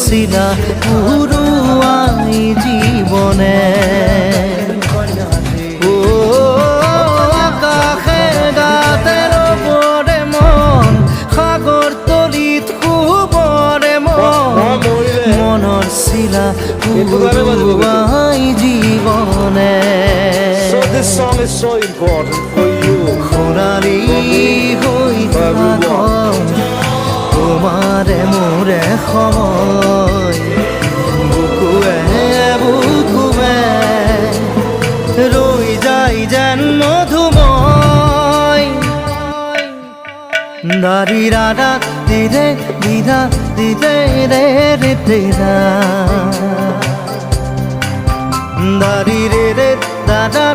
চিলা পুৰুৱাই জীৱনে আকাশে গাতে ৰবৰে মন সাগৰ তলিত শুবৰে মন মনৰ চিলা পুৰুৱাই জীৱনে So this song is so important for you. সোণালী হৈ থাকক তোমাৰে মোৰে সময় বুকুৱে বুকুৱে ৰৈ যায় যেন মধুময় দাৰি ৰাধা দিৰে দিৰা দিৰে ৰে ৰে দিৰা দাৰি ৰে ৰে দাদা